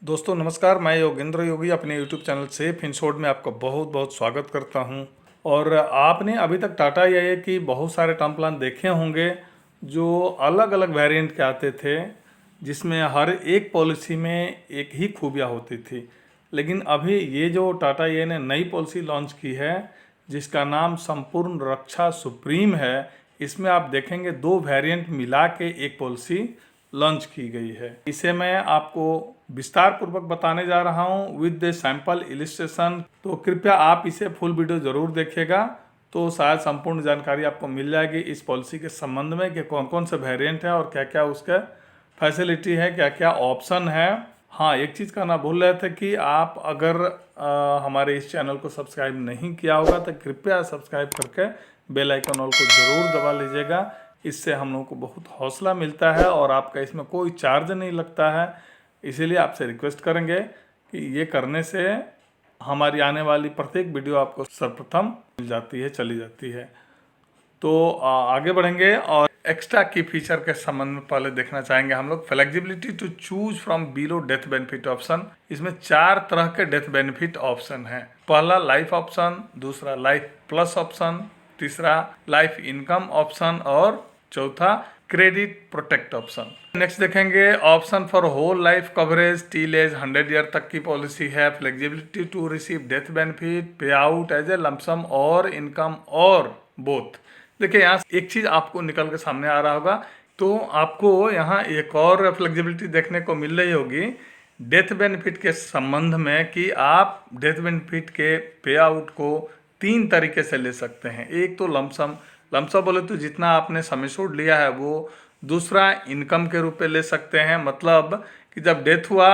दोस्तों नमस्कार, मैं योगेंद्र योगी अपने YouTube चैनल सेफ इंश्योर्ड में आपका बहुत बहुत स्वागत करता हूं। और आपने अभी तक टाटा एआईए की बहुत सारे टर्म प्लान देखे होंगे जो अलग अलग वेरिएंट के आते थे, जिसमें हर एक पॉलिसी में एक ही खूबियाँ होती थी। लेकिन अभी ये जो टाटा एआईए ने नई पॉलिसी लॉन्च की है जिसका नाम संपूर्ण रक्षा सुप्रीम है, इसमें आप देखेंगे दो वेरिएंट मिला के एक पॉलिसी लॉन्च की गई है। इसे मैं आपको विस्तार पूर्वक बताने जा रहा हूं विद द सैंपल इलिस्ट्रेशन, तो कृपया आप इसे फुल वीडियो जरूर देखिएगा, तो शायद संपूर्ण जानकारी आपको मिल जाएगी इस पॉलिसी के संबंध में कि कौन कौन से वेरिएंट है और क्या क्या उसका फैसिलिटी है, क्या क्या ऑप्शन है। हाँ, एक चीज़ कहना भूल रहे थे कि आप अगर हमारे इस चैनल को सब्सक्राइब नहीं किया होगा तो कृपया सब्सक्राइब करके बेल आइकन ऑल को ज़रूर दबा लीजिएगा। इससे हम लोगों को बहुत हौसला मिलता है और आपका इसमें कोई चार्ज नहीं लगता है। इसीलिए आपसे रिक्वेस्ट करेंगे कि ये करने से हमारी आने वाली प्रत्येक वीडियो आपको सर्वप्रथम मिल जाती है, चली जाती है। तो आगे बढ़ेंगे और एक्स्ट्रा की फीचर के संबंध में पहले देखना चाहेंगे हम लोग। Flexibility to choose from below death benefit option. इसमें 4 तरह के डेथ बेनिफिट ऑप्शन हैं। पहला लाइफ ऑप्शन, दूसरा लाइफ प्लस ऑप्शन, तीसरा लाइफ इनकम ऑप्शन और चौथा क्रेडिट प्रोटेक्ट ऑप्शन। नेक्स्ट देखेंगे option for whole life coverage till age 100 year तक की पॉलिसी है। Flexibility to receive death benefit, pay out as a lump sum और income और बोथ। देखिए यहाँ एक चीज आपको निकल के सामने आ रहा होगा, तो आपको यहाँ एक और फ्लेक्सिबिलिटी देखने को मिल रही होगी डेथ बेनिफिट के संबंध में कि आप डेथ बेनिफिट के पे आउट को 3 तरीके से ले सकते हैं। एक तो लमसम बोले तो जितना आपने सम एश्योर्ड लिया है वो। दूसरा इनकम के रूप में ले सकते हैं, मतलब कि जब डेथ हुआ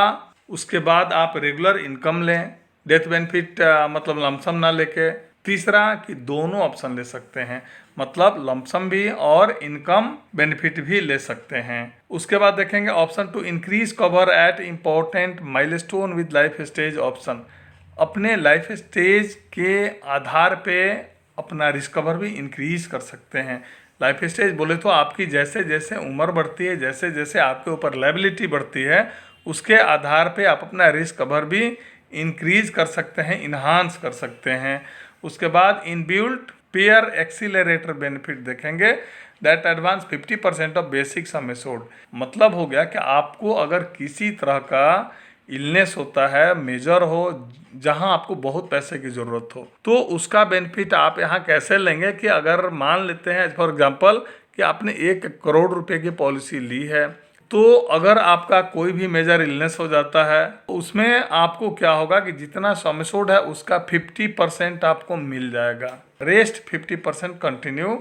उसके बाद आप रेगुलर इनकम लें, डेथ बेनिफिट मतलब लमसम ना लेके। तीसरा कि दोनों ऑप्शन ले सकते हैं, मतलब लमसम भी और इनकम बेनिफिट भी ले सकते हैं। उसके बाद देखेंगे option to increase cover at important milestone with life stage option. अपने लाइफ स्टेज के आधार पे अपना रिस्क कवर भी इंक्रीज कर सकते हैं। लाइफ स्टेज बोले तो आपकी जैसे जैसे उम्र बढ़ती है, जैसे जैसे आपके ऊपर लायबिलिटी बढ़ती है, उसके आधार पे आप अपना रिस्क कवर भी इंक्रीज कर सकते हैं, इन्हांस कर सकते हैं। उसके बाद इनबिल्ट पेयर एक्सीलरेटर बेनिफिट देखेंगे, that advance 50% of basic sum assured. मतलब हो गया कि आपको अगर किसी तरह का इलनेस होता है, मेजर हो, जहां आपको बहुत पैसे की ज़रूरत हो, तो उसका बेनिफिट आप यहाँ कैसे लेंगे कि अगर मान लेते हैं फॉर एग्जांपल कि आपने 1 करोड़ रुपए की पॉलिसी ली है, तो अगर आपका कोई भी मेजर इलनेस हो जाता है तो उसमें आपको क्या होगा कि जितना सम एश्योर्ड है उसका 50% आपको मिल जाएगा। रेस्ट 50% कंटिन्यू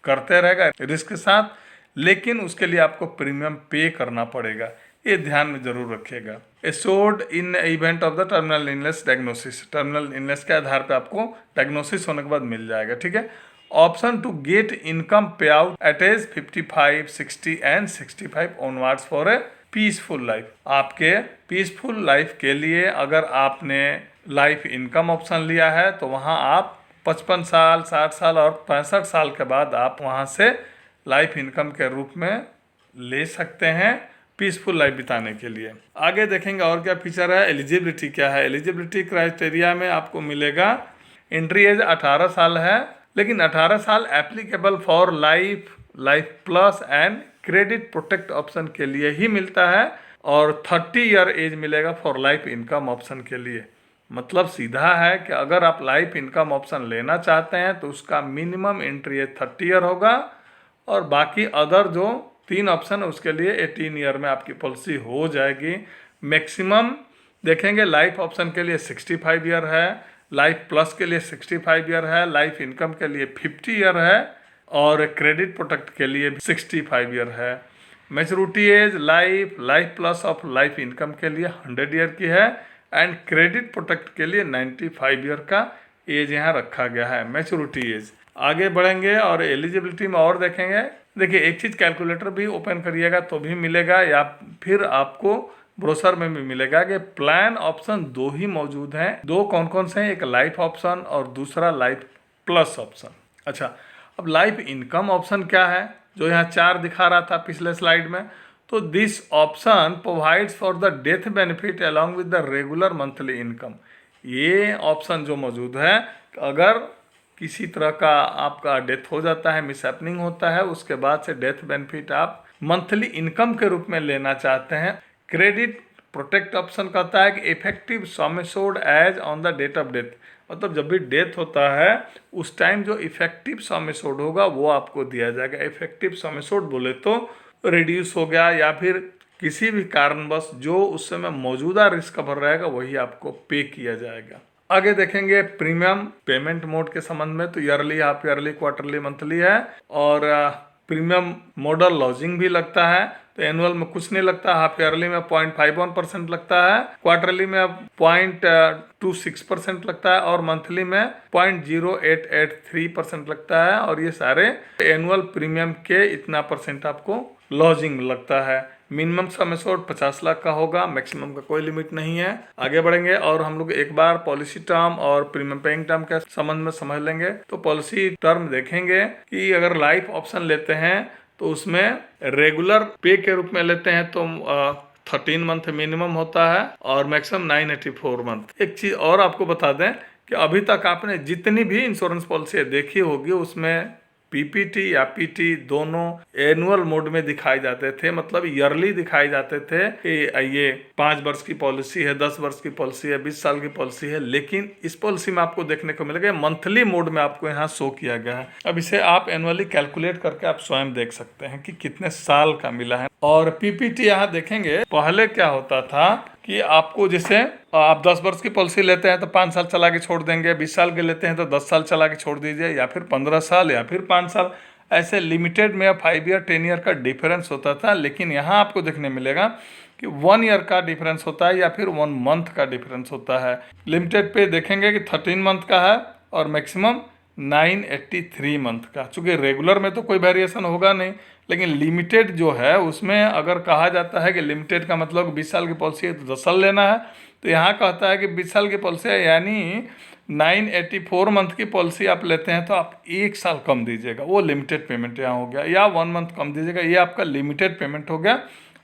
करते रहेगा रिस्क के साथ, लेकिन उसके लिए आपको प्रीमियम पे करना पड़ेगा। ये ध्यान में जरूर रखिएगा। Assured in event of the terminal illness diagnosis. Terminal illness के आधार पे आपको डायग्नोसिस होने के बाद मिल जाएगा, ठीक है। Option to get income pay out at age 55, 60 and 65 onwards for a peaceful life. आपके पीसफुल लाइफ के लिए अगर आपने लाइफ इनकम ऑप्शन लिया है तो वहाँ आप 55 साल, 60 साल और 65 साल के बाद आप वहाँ से लाइफ इनकम के रूप में ले सकते हैं पीसफुल लाइफ बिताने के लिए। आगे देखेंगे और क्या फीचर है, एलिजिबिलिटी क्या है। एलिजिबिलिटी क्राइटेरिया में आपको मिलेगा एंट्री एज 18 साल है, लेकिन 18 साल applicable for life, life plus and credit protect option के लिए ही मिलता है, और 30 ईयर एज मिलेगा फॉर लाइफ इनकम ऑप्शन के लिए। मतलब सीधा है कि अगर आप लाइफ इनकम ऑप्शन लेना चाहते हैं तो उसका मिनिमम एंट्री एज 30 ईयर होगा, और बाकी अदर जो 3 ऑप्शन है उसके लिए 18 ईयर में आपकी पॉलिसी हो जाएगी। मैक्सिमम देखेंगे लाइफ ऑप्शन के लिए 65 ईयर है, लाइफ प्लस के लिए 65 ईयर है, लाइफ इनकम के लिए 50 ईयर है, और क्रेडिट प्रोटेक्ट के लिए 65 ईयर है। Maturity age life, life plus और लाइफ इनकम के लिए 100 ईयर की है, एंड क्रेडिट प्रोटेक्ट के लिए 95 ईयर का एज यहाँ रखा गया है, मैच्योरिटी एज। आगे बढ़ेंगे और एलिजिबिलिटी में और देखेंगे। देखिए एक चीज़, कैलकुलेटर भी ओपन करिएगा तो भी मिलेगा, या फिर आपको ब्रोशर में भी मिलेगा कि प्लान ऑप्शन 2 ही मौजूद हैं। 2 कौन कौन से हैं, एक लाइफ ऑप्शन और दूसरा लाइफ प्लस ऑप्शन। अच्छा, अब लाइफ इनकम ऑप्शन क्या है, जो यहाँ 4 दिखा रहा था पिछले स्लाइड में, तो this option provides for the death benefit along with the regular monthly income. ये ऑप्शन जो मौजूद है, अगर किसी तरह का आपका डेथ हो जाता है, मिसहैपनिंग होता है, उसके बाद से डेथ बेनिफिट आप मंथली इनकम के रूप में लेना चाहते हैं। क्रेडिट प्रोटेक्ट ऑप्शन कहता है कि effective sum assured as on the date of death, मतलब जब भी डेथ होता है उस टाइम जो इफेक्टिव सम एश्योर्ड होगा वो आपको दिया जाएगा। इफेक्टिव सम एश्योर्ड बोले तो रिड्यूस हो गया या फिर किसी भी कारणवश जो उस समय मौजूदा रिस्क कवर रहेगा वही आपको पे किया जाएगा। आगे देखेंगे प्रीमियम पेमेंट मोड के संबंध में, तो yearly, half yearly, quarterly, monthly है। और प्रीमियम मॉडल लॉजिंग भी लगता है, तो एनुअल में कुछ नहीं लगता, हाफ ईयरली में 0.51% लगता है, क्वार्टरली में 0.26% लगता है और मंथली में 0.0883% लगता है। और ये सारे एनुअल प्रीमियम के इतना परसेंट आपको लॉजिंग लगता है। मिनिमम सम एश्योर्ड 50 लाख का होगा, मैक्सिमम का कोई लिमिट नहीं है। आगे बढ़ेंगे और हम लोग एक बार पॉलिसी टर्म और प्रीमियम पेइंग टर्म के संबंध में समझ लेंगे। तो पॉलिसी टर्म देखेंगे कि अगर लाइफ ऑप्शन लेते हैं तो उसमें रेगुलर पे के रूप में लेते हैं तो 13 मंथ मिनिमम होता है और मैक्सिमम 984 मंथ। एक चीज और आपको बता दें कि अभी तक आपने जितनी भी इंश्योरेंस पॉलिसी देखी होगी उसमें पीपीटी या पीटी दोनों एनुअल मोड में दिखाए जाते थे, मतलब ईयरली दिखाए जाते थे कि ये 5 वर्ष की पॉलिसी है, 10 वर्ष की पॉलिसी है, 20 साल की पॉलिसी है। लेकिन इस पॉलिसी में आपको देखने को मिलेगा मंथली मोड में आपको यहाँ शो किया गया है। अब इसे आप एनुअली कैलकुलेट करके आप स्वयं देख सकते हैं कि कितने साल का मिला है। और पीपीटी यहाँ देखेंगे, पहले क्या होता था कि आपको जैसे आप 10 वर्ष की पॉलिसी लेते हैं तो 5 साल चला के छोड़ देंगे, 20 साल के लेते हैं तो 10 साल चला के छोड़ दीजिए, या फिर 15 साल या फिर 5 साल, ऐसे लिमिटेड में 5 ईयर 10 ईयर का डिफरेंस होता था। लेकिन यहाँ आपको देखने मिलेगा कि 1 ईयर का डिफरेंस होता है या फिर 1 मंथ का डिफरेंस होता है। लिमिटेड पे देखेंगे कि 13 मंथ का है और मैक्सिमम 983 मंथ का। चूँकि रेगुलर में तो कोई वेरिएशन होगा नहीं, लेकिन लिमिटेड जो है उसमें अगर कहा जाता है कि लिमिटेड का मतलब 20 साल की पॉलिसी है तो 10 साल लेना है, तो यहाँ कहता है कि 20 साल की पॉलिसी है यानी 984 मंथ की पॉलिसी आप लेते हैं तो आप 1 साल कम दीजिएगा, वो लिमिटेड पेमेंट यहाँ हो गया, या 1 मंथ कम दीजिएगा, ये आपका लिमिटेड पेमेंट हो गया।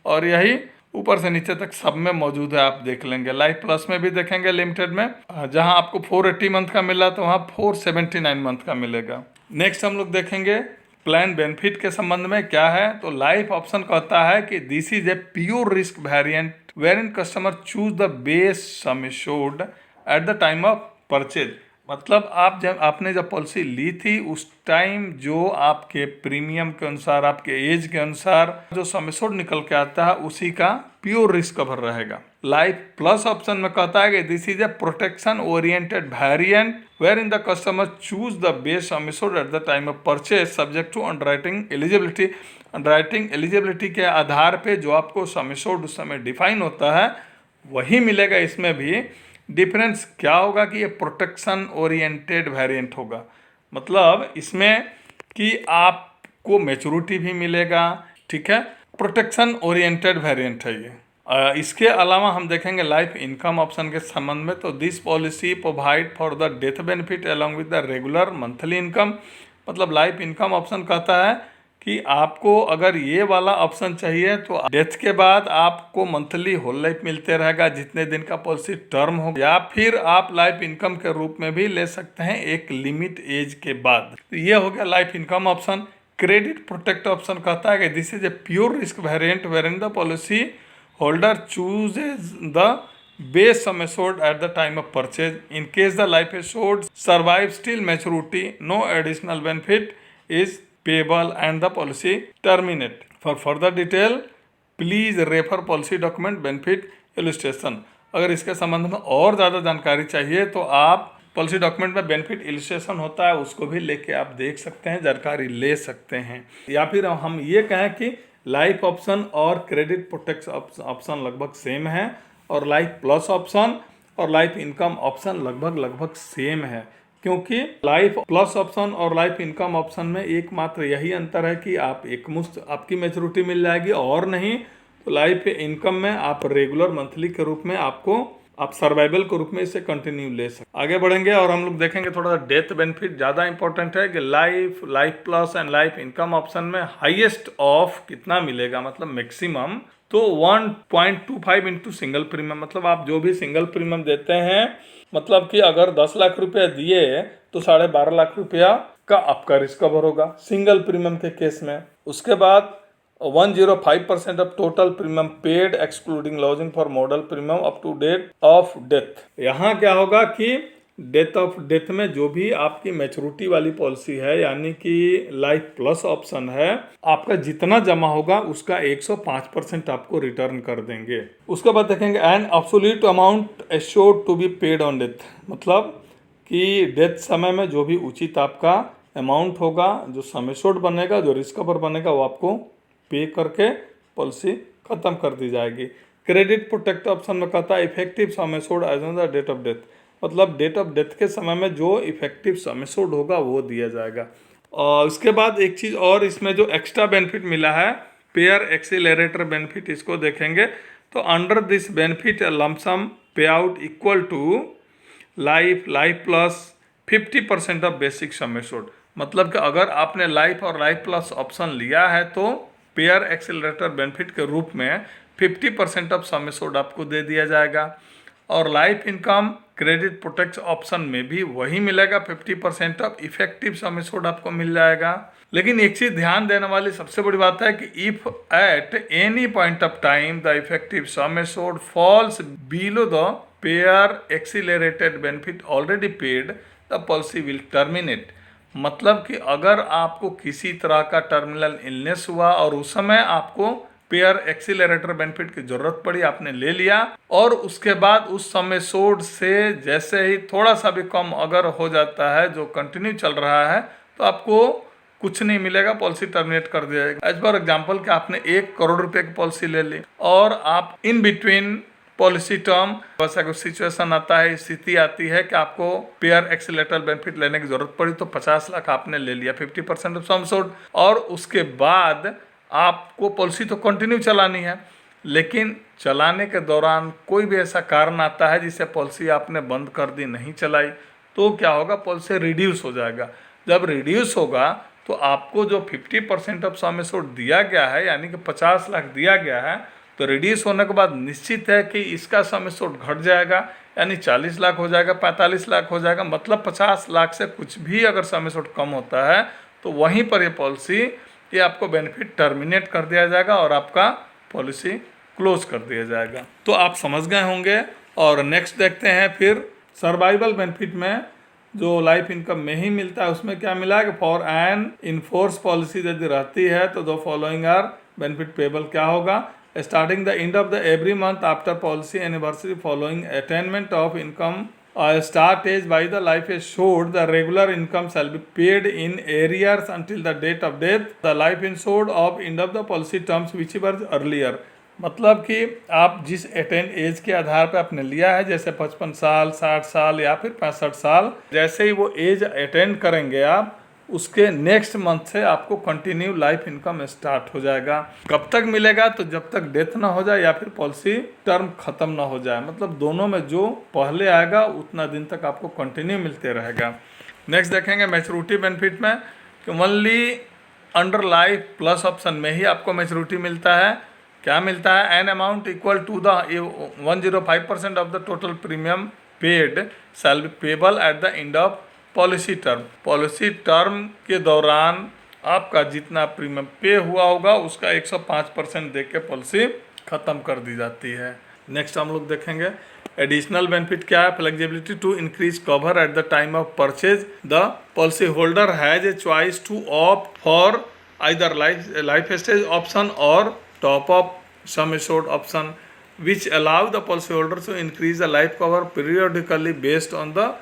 और यही ऊपर से नीचे तक सब में मौजूद है, आप देख लेंगे। लाइफ प्लस में भी देखेंगे लिमिटेड में, जहां आपको 480 मंथ का मिला तो वहां 479 मंथ का मिलेगा। नेक्स्ट हम लोग देखेंगे प्लान बेनिफिट के संबंध में क्या है। तो लाइफ ऑप्शन कहता है कि this is a pure risk variant where in customer choose the base sum assured at the time of purchase. मतलब आपने जब पॉलिसी ली थी उस टाइम जो आपके प्रीमियम के अनुसार, आपके एज के अनुसार जो सम एश्योर्ड निकल के आता है उसी का प्योर रिस्क कवर रहेगा। लाइफ प्लस ऑप्शन में कहता है कि this is a protection oriented variant where in the customer choose the base sum assured at the time of purchase subject to underwriting eligibility. Underwriting eligibility के आधार पे जो आपको सम एश्योर्ड उस समय डिफाइन होता है वही मिलेगा। इसमें भी डिफरेंस क्या होगा कि ये प्रोटेक्शन ओरिएंटेड वेरिएंट होगा, मतलब इसमें कि आपको मैच्योरिटी भी मिलेगा, ठीक है, प्रोटेक्शन ओरिएंटेड वेरिएंट है ये। इसके अलावा हम देखेंगे लाइफ इनकम ऑप्शन के संबंध में, तो this policy provide for the death benefit along with the regular monthly income. मतलब लाइफ इनकम ऑप्शन कहता है कि आपको अगर ये वाला ऑप्शन चाहिए तो डेथ के बाद आपको मंथली होल लाइफ मिलते रहेगा जितने दिन का पॉलिसी टर्म हो, या फिर आप लाइफ इनकम के रूप में भी ले सकते हैं एक लिमिट एज के बाद। तो ये हो गया life income option. Credit protect option कहता है कि this is a pure risk variant where in the policy holder chooses the base sum assured at the time of purchase in case the life assured survive till maturity no additional benefit is payable and the policy terminate. For further detail, please refer policy document benefit illustration. अगर इसके संबंध में और ज़्यादा जानकारी चाहिए तो आप पॉलिसी डॉक्यूमेंट में बेनिफिट इलिस्ट्रेशन होता है उसको भी लेके आप देख सकते हैं, जानकारी ले सकते हैं। या फिर हम ये कहें कि लाइफ ऑप्शन और क्रेडिट प्रोटेक्ट ऑप्शन लगभग सेम है और लाइफ प्लस ऑप्शन और लाइफ इनकम ऑप्शन लगभग सेम है, क्योंकि लाइफ प्लस ऑप्शन और लाइफ इनकम ऑप्शन में एकमात्र यही अंतर है कि आप एकमुश्त आपकी मैच्योरिटी मिल जाएगी, और नहीं तो लाइफ इनकम में आप रेगुलर मंथली के रूप में आपको आप सर्वाइवल के रूप में इसे कंटिन्यू ले सकते। आगे बढ़ेंगे और हम लोग देखेंगे थोड़ा सा डेथ बेनिफिट ज़्यादा इंपॉर्टेंट है कि life, life plus and life income option में हाईएस्ट ऑफ कितना मिलेगा, मतलब मैक्सिमम तो 1.25 इंटू सिंगल प्रीमियम। मतलब आप जो भी सिंगल प्रीमियम देते हैं, मतलब कि अगर 10 लाख रुपया दिए तो 12.5 लाख रुपया का आपका रिस्कवर होगा सिंगल प्रीमियम के केस में। उसके बाद 105% of total premium paid excluding loading for modal premium up to date of death. यहाँ क्या होगा कि डेथ ऑफ डेथ में जो भी आपकी मैच्योरिटी वाली पॉलिसी है, यानी कि लाइफ प्लस ऑप्शन है, आपका जितना जमा होगा उसका 105% आपको रिटर्न कर देंगे। उसके बाद देखेंगे an absolute amount assured to be paid on death. मतलब कि डेथ समय में जो भी उचित आपका अमाउंट होगा, जो सम एश्योर्ड बनेगा, जो रिस्क कवर बनेगा, वो आपको पे करके पॉलिसी खत्म कर दी जाएगी। क्रेडिट प्रोटेक्ट ऑप्शन में कहता है effective sum assured as on the date of death. मतलब डेट ऑफ डेथ के समय में जो इफेक्टिव सम एश्योर्ड होगा वो दिया जाएगा। और उसके बाद एक चीज़ और इसमें जो एक्स्ट्रा बेनिफिट मिला है, पेयर एक्सीलरेटर बेनिफिट, इसको देखेंगे तो under this benefit lump sum pay out equal to life, life plus 50% of basic sum assured. मतलब कि अगर आपने लाइफ और लाइफ प्लस ऑप्शन लिया है तो पेयर एक्सीलरेटर बेनिफिट के रूप में 50% ऑफ सम एश्योर्ड आपको दे दिया जाएगा। और life income credit protect option में भी वही मिलेगा, 50% ऑफ इफेक्टिव सम एश्योर्ड आपको मिल जाएगा। लेकिन एक चीज ध्यान देने वाली सबसे बड़ी बात है कि if at any point of time the effective sum assured falls below the pair accelerated benefit already paid, the policy will terminate. मतलब कि अगर आपको किसी तरह का टर्मिनल इलनेस हुआ और उस समय आपको पेयर एक्सीलरेटर बेनिफिट की जरूरत पड़ी, आपने ले लिया, और उसके बाद उस समय सोड से जैसे ही थोड़ा सा भी कम अगर हो जाता है, जो कंटिन्यू चल रहा है, तो आपको कुछ नहीं मिलेगा, पॉलिसी टर्मिनेट कर दिया जाएगा। एज फॉर एग्जाम्पल कि आपने 1 करोड़ रुपए की पॉलिसी ले ली और आप इन बिटवीन पॉलिसी टर्म वैसा कुछ सिचुएशन आता है, स्थिति आती है कि आपको पेयर एक्सीलरेटर बेनिफिट लेने की जरूरत पड़ी, तो 50 लाख आपने ले लिया, 50% ऑफ सम एश्योर्ड, और उसके बाद आपको पॉलिसी तो कंटिन्यू चलानी है, लेकिन चलाने के दौरान कोई भी ऐसा कारण आता है जिससे पॉलिसी आपने बंद कर दी, नहीं चलाई, तो क्या होगा, पॉलिसी रिड्यूस हो जाएगा। जब रिड्यूस होगा तो आपको जो 50% ऑफ सम एश्योर्ड दिया गया है, यानी कि 50 लाख दिया गया है, तो रिड्यूस होने के बाद निश्चित है कि इसका सम एश्योर्ड घट जाएगा, यानी 40 लाख हो जाएगा, 45 लाख हो जाएगा। मतलब 50 लाख से कुछ भी अगर सम एश्योर्ड कम होता है तो वहीं पर ये पॉलिसी, ये आपको बेनिफिट टर्मिनेट कर दिया जाएगा और आपका पॉलिसी क्लोज कर दिया जाएगा। तो आप समझ गए होंगे। और नेक्स्ट देखते हैं फिर सर्वाइवल बेनिफिट में जो लाइफ इनकम में ही मिलता है, उसमें क्या मिला है कि फॉर एन इनफोर्स पॉलिसी यदि रहती है तो दो फॉलोइंग आर बेनिफिट पेबल। क्या होगा, starting the end of the every month after policy anniversary following attainment of income start age by the life assured, the regular income shall be paid in arrears until the date of death, the life insured of end of the policy terms whichever earlier। मतलब कि आप जिस attend as के आधार पर आपने लिया है, जैसे 55 साल, 60 साल या फिर 65 साल, जैसे ही वो एज अटेंड करेंगे आप, उसके नेक्स्ट मंथ से आपको कंटिन्यू लाइफ इनकम स्टार्ट हो जाएगा। कब तक मिलेगा, तो जब तक डेथ ना हो जाए या फिर पॉलिसी टर्म खत्म ना हो जाए। मतलब दोनों में जो पहले आएगा उतना दिन तक आपको कंटिन्यू मिलते रहेगा। नेक्स्ट देखेंगे मैच्योरिटी बेनिफिट में कि only under life plus option में ही आपको मैच्योरिटी मिलता है। क्या मिलता है, an amount equal to the 105% of the total premium paid shall be payable at the end of policy term. Policy term के दौरान आपका जितना प्रीमियम पे हुआ होगा उसका 105% दे के पॉलिसी खत्म कर दी जाती है। नेक्स्ट हम लोग देखेंगे एडिशनल बेनिफिट क्या है, flexibility to increase cover at the time of purchase. The policy holder has a choice to opt for either life stage option और top up sum assured option which allow the policy holder to increase the life cover periodically based on the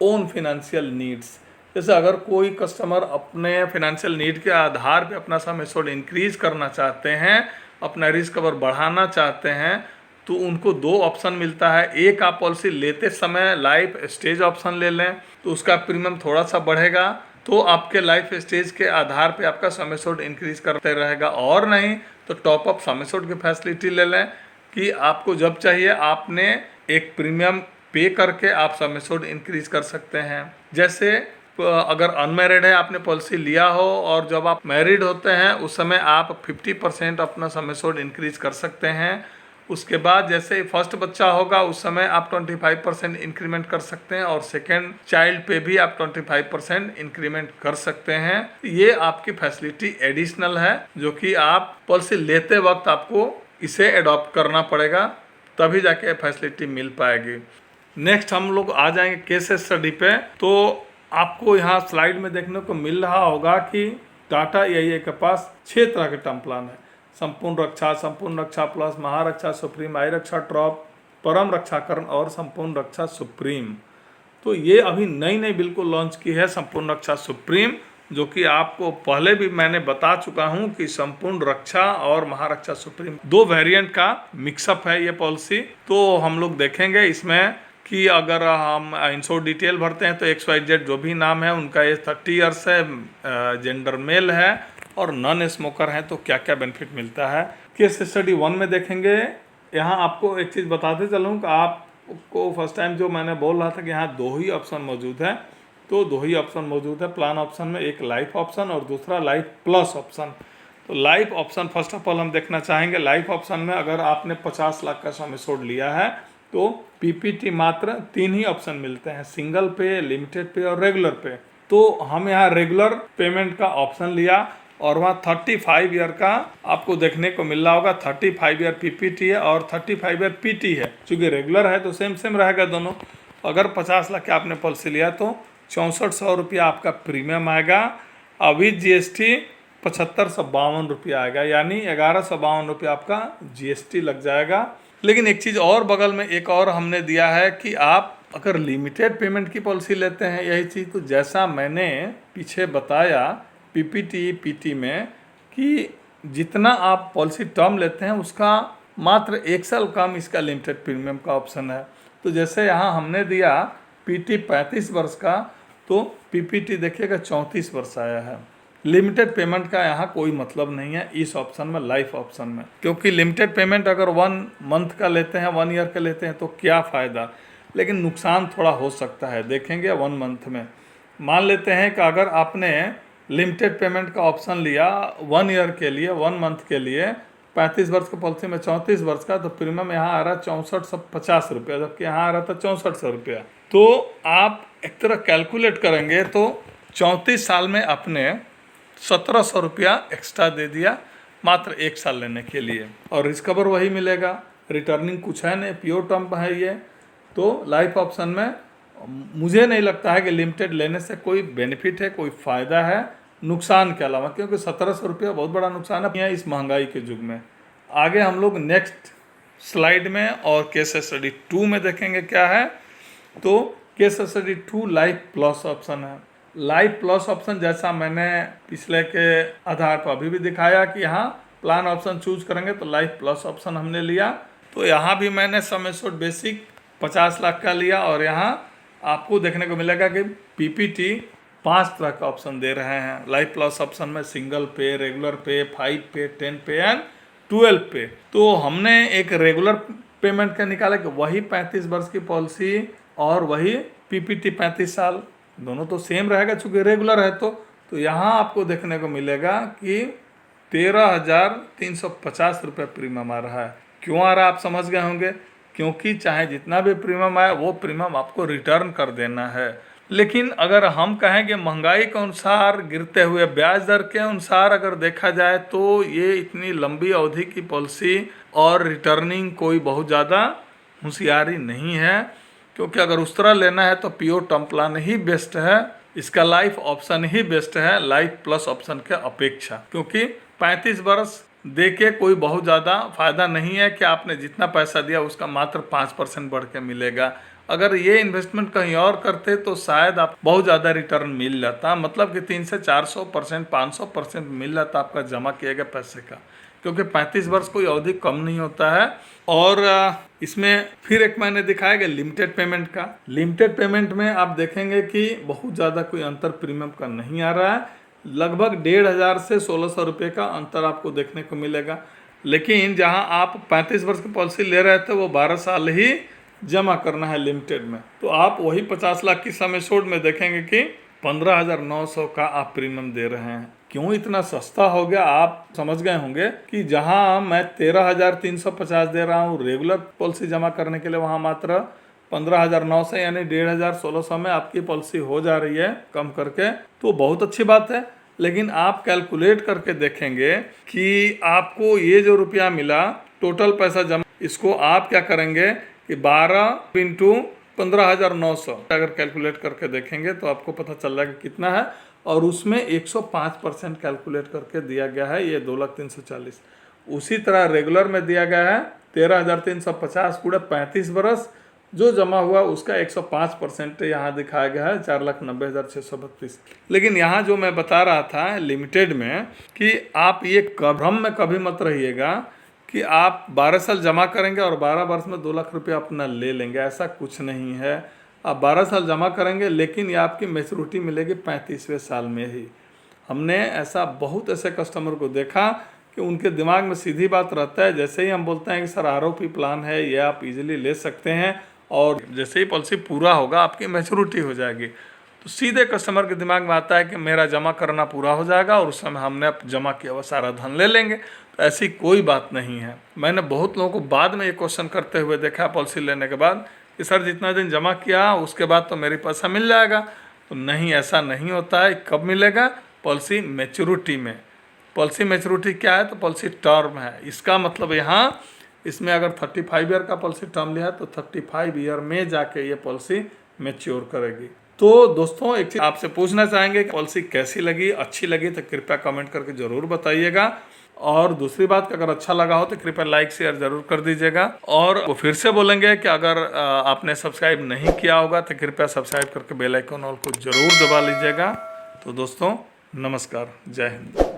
own financial needs. जैसे अगर कोई customer अपने financial need के आधार पे अपना sum assured increase करना चाहते हैं, अपना रिस्क कवर बढ़ाना चाहते हैं, तो उनको 2 ऑप्शन मिलता है। एक, आप पॉलिसी लेते समय लाइफ स्टेज ऑप्शन ले लें तो उसका प्रीमियम थोड़ा सा बढ़ेगा, तो आपके लाइफ स्टेज के आधार पे आपका सम एश्योर्ड इंक्रीज करते रहेगा। और नहीं तो टॉप अप सम एश्योर्ड की फैसिलिटी ले लें कि आपको जब चाहिए आपने एक प्रीमियम पे करके आप सम एश्योर्ड इंक्रीज कर सकते हैं। जैसे अगर अनमैरिड है, आपने पॉलिसी लिया हो और जब आप मैरिड होते हैं उस समय आप 50% अपना सम एश्योर्ड इंक्रीज कर सकते हैं। उसके बाद जैसे फर्स्ट बच्चा होगा उस समय आप 25% इंक्रीमेंट कर सकते हैं और सेकेंड चाइल्ड पे भी आप 25% इंक्रीमेंट कर सकते हैं। ये आपकी फैसिलिटी एडिशनल है जो कि आप पॉलिसी लेते वक्त आपको इसे अडॉप्ट करना पड़ेगा, तभी जाके फैसिलिटी मिल पाएगी। नेक्स्ट हम लोग आ जाएंगे केस स्टडी पे। तो आपको यहाँ स्लाइड में देखने को मिल रहा होगा कि टाटा AIA के पास 6 तरह के टर्म प्लान है। संपूर्ण रक्षा प्लस, महारक्षा सुप्रीम, आई रक्षा टॉप, परम रक्षाकरण और संपूर्ण रक्षा सुप्रीम। तो ये अभी नई बिल्कुल लॉन्च की है संपूर्ण रक्षा सुप्रीम, जो कि आपको पहले भी मैंने बता चुका हूं कि संपूर्ण रक्षा और महारक्षा सुप्रीम 2 वेरिएंट का मिक्सअप है ये पॉलिसी। तो हम लोग देखेंगे इसमें कि अगर हम इंश्योर डिटेल भरते हैं तो XYZ जो भी नाम है उनका एज 30 ईयर्स है, जेंडर मेल है और नॉन स्मोकर है, तो क्या क्या बेनिफिट मिलता है। केस स्टडी 1 में देखेंगे। यहाँ आपको एक चीज़ बताते चलूँ कि आपको फर्स्ट टाइम जो मैंने बोल रहा था कि यहाँ 2 ही ऑप्शन मौजूद है, तो 2 ही ऑप्शन मौजूद है प्लान ऑप्शन में, एक लाइफ ऑप्शन और दूसरा लाइफ प्लस ऑप्शन। तो life option first of all हम देखना चाहेंगे। लाइफ ऑप्शन में अगर आपने 50 लाख का सम एश्योर्ड लिया है तो PPT मात्र 3 ही ऑप्शन मिलते हैं, सिंगल पे, लिमिटेड पे और रेगुलर पे। तो हम यहाँ रेगुलर पेमेंट का ऑप्शन लिया और वहाँ 35 ईयर का आपको देखने को मिल रहा होगा। 35 ईयर PPT है और 35 ईयर PT है। चूँकि रेगुलर है तो सेम रहेगा दोनों। अगर 50 लाख का आपने पॉलिसी लिया तो 6400 रुपया आपका प्रीमियम आएगा। अभी GST 7552 रुपया आएगा, यानी 1152 रुपया आपका GST लग जाएगा। लेकिन एक चीज़ और बगल में एक और हमने दिया है कि आप अगर लिमिटेड पेमेंट की पॉलिसी लेते हैं, यही चीज़ तो जैसा मैंने पीछे बताया PPT PT में कि जितना आप पॉलिसी टर्म लेते हैं उसका मात्र 1 साल कम इसका लिमिटेड प्रीमियम का ऑप्शन है। तो जैसे यहाँ हमने दिया PT 35 वर्ष का, तो PPT देखिएगा 34 वर्ष आया है। लिमिटेड पेमेंट का यहाँ कोई मतलब नहीं है इस ऑप्शन में, लाइफ ऑप्शन में, क्योंकि लिमिटेड पेमेंट अगर 1 मंथ का लेते हैं, 1 ईयर का लेते हैं तो क्या फ़ायदा, लेकिन नुकसान थोड़ा हो सकता है। देखेंगे 1 मंथ में। मान लेते हैं कि अगर आपने लिमिटेड पेमेंट का ऑप्शन लिया 1 ईयर के लिए, 1 मंथ के लिए, 35 वर्ष की पॉलिसी में 34 वर्ष का, तो प्रीमियम यहाँ आ रहा है 6450 रुपया, जबकि यहाँ आ रहा था 6400 रुपया। तो आप एक तरह कैलकुलेट करेंगे तो 34 साल में अपने 1700 रुपया एक्स्ट्रा दे दिया मात्र 1 साल लेने के लिए, और रिस्कवर वही मिलेगा, रिटर्निंग कुछ है नहीं, प्योर टर्म है ये। तो लाइफ ऑप्शन में मुझे नहीं लगता है कि लिमिटेड लेने से कोई बेनिफिट है, कोई फ़ायदा है नुकसान के अलावा, क्योंकि 1700 रुपया बहुत बड़ा नुकसान है इस महंगाई के युग में। आगे हम लोग नेक्स्ट स्लाइड में और केस स्टडी 2 में देखेंगे क्या है। तो case study 2 life plus option है। लाइफ प्लस ऑप्शन जैसा मैंने पिछले के आधार पर अभी भी दिखाया कि यहाँ प्लान ऑप्शन चूज करेंगे तो लाइफ प्लस ऑप्शन हमने लिया। तो यहाँ भी मैंने सम एश्योर्ड बेसिक 50 लाख का लिया और यहाँ आपको देखने को मिलेगा कि PPT 5 तरह का ऑप्शन दे रहे हैं। लाइफ प्लस ऑप्शन में सिंगल पे, रेगुलर पे, 5 पे, 10 पे एंड 12 पे। तो हमने एक रेगुलर पेमेंट का निकाला कि वही 35 वर्ष की पॉलिसी और वही PPT 35 साल, दोनों तो सेम रहेगा चूँकि रेगुलर है। तो यहाँ आपको देखने को मिलेगा कि 13,350 रुपये प्रीमियम आ रहा है। क्यों आ रहा है आप समझ गए होंगे, क्योंकि चाहे जितना भी प्रीमियम आए वो प्रीमियम आपको रिटर्न कर देना है। लेकिन अगर हम कहें कि महंगाई के अनुसार, गिरते हुए ब्याज दर के अनुसार अगर देखा जाए तो ये इतनी लंबी अवधि की पॉलिसी और रिटर्निंग कोई बहुत ज़्यादा होशियारी नहीं है, क्योंकि अगर उस तरह लेना है तो प्योर टर्म प्लान ही बेस्ट है, इसका लाइफ ऑप्शन ही बेस्ट है लाइफ प्लस ऑप्शन के अपेक्षा। क्योंकि 35 वर्ष दे के कोई बहुत ज़्यादा फायदा नहीं है कि आपने जितना पैसा दिया उसका मात्र 5% बढ़ के मिलेगा। अगर ये इन्वेस्टमेंट कहीं और करते तो शायद आप बहुत ज़्यादा रिटर्न मिल जाता, मतलब कि 300 से 400%, 500% मिल जाता आपका जमा किए गए पैसे का, क्योंकि 35 वर्ष कोई अवधि कम नहीं होता है। और इसमें फिर एक मैंने दिखाया कि लिमिटेड पेमेंट का। लिमिटेड पेमेंट में आप देखेंगे कि बहुत ज़्यादा कोई अंतर प्रीमियम का नहीं आ रहा है, लगभग 1500 से 1600 रुपये का अंतर आपको देखने को मिलेगा। लेकिन जहां आप 35 वर्ष की पॉलिसी ले रहे थे वो 12 साल ही जमा करना है लिमिटेड में, तो आप वही 50 लाख की सम एश्योर्ड में देखेंगे कि 15,900 का आप प्रीमियम दे रहे हैं। क्यों इतना सस्ता हो गया आप समझ गए होंगे कि जहां मैं 13,350 दे रहा हूं रेगुलर पॉलिसी जमा करने के लिए, वहां मात्र 15,900 यानी 1,500-1,600 में आपकी पॉलिसी हो जा रही है कम करके, तो बहुत अच्छी बात है। लेकिन आप कैलकुलेट करके देखेंगे कि आपको ये जो रुपया मिला टोटल पैसा जमा, इसको आप क्या करेंगे कि 12 इंटू 15,900 अगर कैलकुलेट करके देखेंगे तो आपको पता चल जाएगा कितना है। और उसमें 105% कैलकुलेट करके दिया गया है, ये 2,340,000। उसी तरह रेगुलर में दिया गया है 13,350 पूरे 35 बरस जो जमा हुआ उसका 105% यहाँ दिखाया गया है 4,90,632। लेकिन यहाँ जो मैं बता रहा था लिमिटेड में कि आप ये भ्रम में कभी मत रहिएगा कि आप 12 साल जमा करेंगे और 12 वर्ष में 2 लाख रुपया अपना ले लेंगे, ऐसा कुछ नहीं है। आप 12 साल जमा करेंगे लेकिन ये आपकी मैच्योरिटी मिलेगी 35वें साल में ही। हमने ऐसा बहुत ऐसे कस्टमर को देखा कि उनके दिमाग में सीधी बात रहता है, जैसे ही हम बोलते हैं कि सर आरओपी प्लान है ये आप इजीली ले सकते हैं और जैसे ही पॉलिसी पूरा होगा आपकी मैच्योरिटी हो जाएगी, तो सीधे कस्टमर के दिमाग में आता है कि मेरा जमा करना पूरा हो जाएगा और उस समय हमने जमा किया हुआ सारा धन ले लेंगे। तो ऐसी कोई बात नहीं है। मैंने बहुत लोगों को बाद में ये क्वेश्चन करते हुए देखा पॉलिसी लेने के बाद कि सर जितना दिन जमा किया उसके बाद तो मेरी पैसा मिल जाएगा। तो नहीं, ऐसा नहीं होता है। कब मिलेगा? पॉलिसी मैच्योरिटी में। पॉलिसी मैच्योरिटी क्या है? तो पॉलिसी टर्म है। इसका मतलब यहाँ इसमें अगर 35 ईयर का पॉलिसी टर्म लिया है तो 35 ईयर में जाके ये पॉलिसी मैच्योर करेगी। तो दोस्तों एक चीज आपसे पूछना चाहेंगे कि पॉलिसी कैसी लगी, अच्छी लगी तो कृपया कमेंट करके जरूर बताइएगा। और दूसरी बात कि अगर अच्छा लगा हो तो कृपया लाइक शेयर जरूर कर दीजिएगा। और वो फिर से बोलेंगे कि अगर आपने सब्सक्राइब नहीं किया होगा तो कृपया सब्सक्राइब करके बेल आइकन ऑल को जरूर दबा लीजिएगा। तो दोस्तों नमस्कार, जय हिंद।